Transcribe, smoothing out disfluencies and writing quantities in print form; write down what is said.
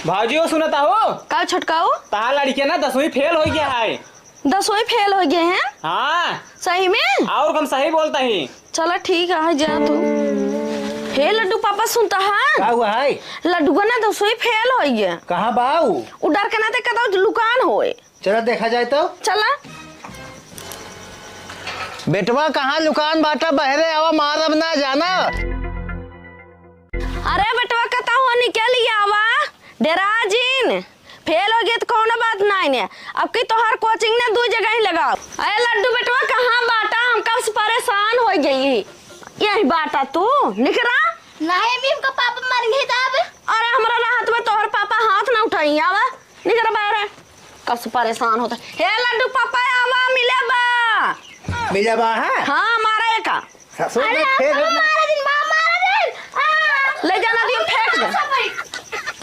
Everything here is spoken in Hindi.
भाजी सुनता हो का छटकाओ ताहा लड़के ना 10वीं फेल हो गया है। 10वीं फेल हो गए हैं? हाँ सही में? और कम सही बोलता ही। चलो ठीक है जा तू। हे लड्डू पापा सुनता है? क्या हुआ है? लड्डू का ना 10वीं फेल हो गया। कहाँ बाऊ? उधर के ना ते कदा लुकान होए। चलो देखा जाए तो। चला बेटवा कहाँ लुकान बाटा बहरे आवा मार अब ना जाना। अरे बेटवा कता हुआ निकल आवा डेराजीन फेल हो गया तो कौन बात नहीं है। अब की तोहर कोचिंग ने 2 जगह ही लगाओ। अरे लड्डू बेटवा कहाँ बाटा हम कब से परेशान हो गई। यही बाटा तू निकरा नहीं मम्मी का पापा मर गए तब। अरे हमरा राहत में तोहर पापा हाथ ना उठाई आवा निकरा बाहर कब से परेशान होता। हे लड्डू पापा आवा मिले बा मिला बा है? हाँ हमारा एक ससुर ने फेल हो